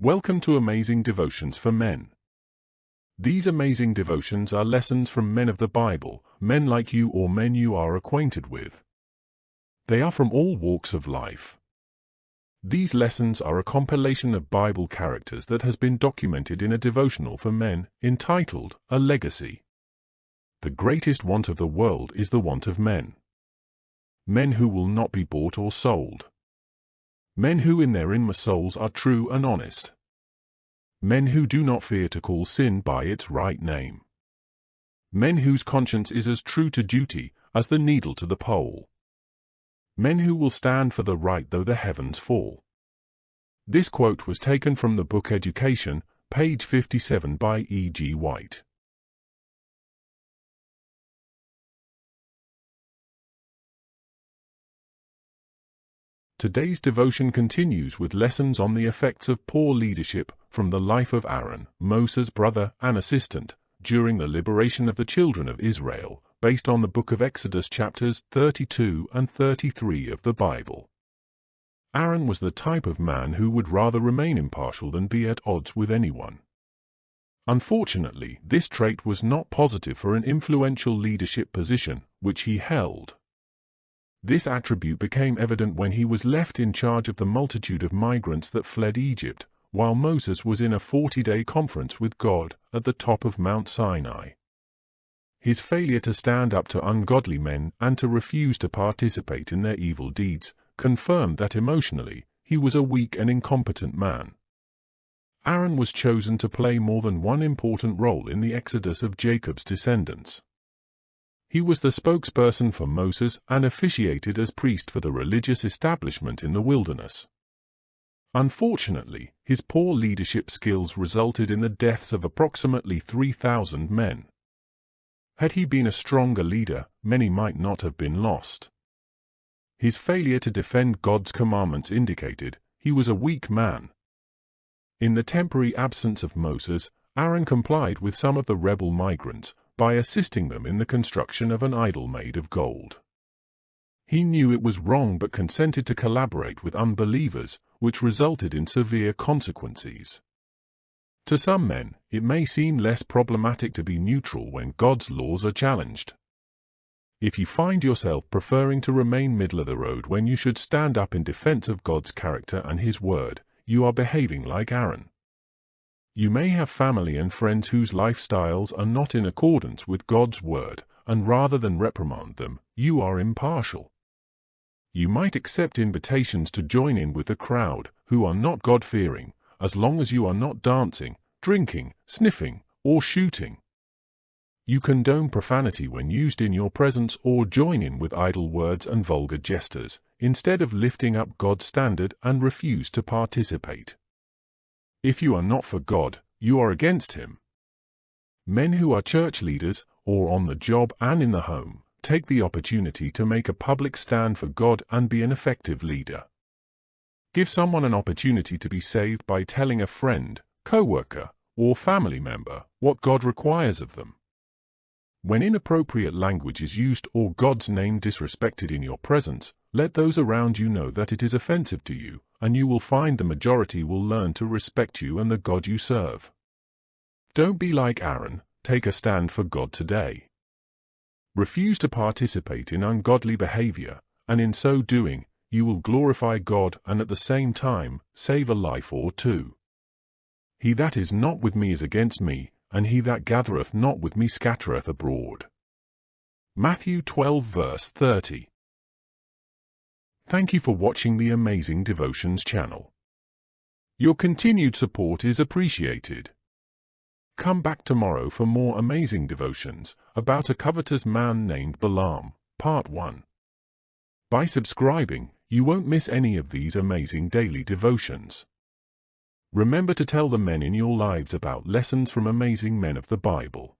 Welcome to Amazing Devotions for Men. These amazing devotions are lessons from men of the Bible, men like you or men you are acquainted with. They are from all walks of life. These lessons are a compilation of Bible characters that has been documented in a devotional for men entitled A Legacy. The greatest want of the world is the want of men. Men who will not be bought or sold. Men who in their inmost souls are true and honest. Men who do not fear to call sin by its right name. Men whose conscience is as true to duty as the needle to the pole. Men who will stand for the right though the heavens fall. This quote was taken from the book Education, page 57 by E. G. White. Today's devotion continues with lessons on the effects of poor leadership from the life of Aaron, Moses' brother and assistant, during the liberation of the children of Israel, based on the book of Exodus chapters 32 and 33 of the Bible. Aaron was the type of man who would rather remain impartial than be at odds with anyone. Unfortunately, this trait was not positive for an influential leadership position, which he held. This attribute became evident when he was left in charge of the multitude of migrants that fled Egypt, while Moses was in a 40-day conference with God at the top of Mount Sinai. His failure to stand up to ungodly men and to refuse to participate in their evil deeds confirmed that emotionally he was a weak and incompetent man. Aaron was chosen to play more than one important role in the exodus of Jacob's descendants. He was the spokesperson for Moses and officiated as priest for the religious establishment in the wilderness. Unfortunately, his poor leadership skills resulted in the deaths of approximately 3,000 men. Had he been a stronger leader, many might not have been lost. His failure to defend God's commandments indicated he was a weak man. In the temporary absence of Moses, Aaron complied with some of the rebel migrants by assisting them in the construction of an idol made of gold. He knew it was wrong but consented to collaborate with unbelievers, which resulted in severe consequences. To some men, it may seem less problematic to be neutral when God's laws are challenged. If you find yourself preferring to remain middle of the road when you should stand up in defense of God's character and His word, you are behaving like Aaron. You may have family and friends whose lifestyles are not in accordance with God's word, and rather than reprimand them, you are impartial. You might accept invitations to join in with the crowd, who are not God-fearing, as long as you are not dancing, drinking, sniffing, or shooting. You condone profanity when used in your presence or join in with idle words and vulgar gestures, instead of lifting up God's standard and refuse to participate. If you are not for God, you are against Him. Men who are church leaders, or on the job and in the home, take the opportunity to make a public stand for God and be an effective leader. Give someone an opportunity to be saved by telling a friend, co-worker, or family member what God requires of them. When inappropriate language is used or God's name disrespected in your presence, let those around you know that it is offensive to you, and you will find the majority will learn to respect you and the God you serve. Don't be like Aaron, take a stand for God today. Refuse to participate in ungodly behavior, and in so doing, you will glorify God and at the same time save a life or two. He that is not with me is against me, and he that gathereth not with me scattereth abroad. Matthew 12 verse 30. Thank you for watching the Amazing Devotions channel. Your continued support is appreciated. Come back tomorrow for more amazing devotions about a covetous man named Balaam, Part 1. By subscribing, you won't miss any of these amazing daily devotions. Remember to tell the men in your lives about lessons from amazing men of the Bible.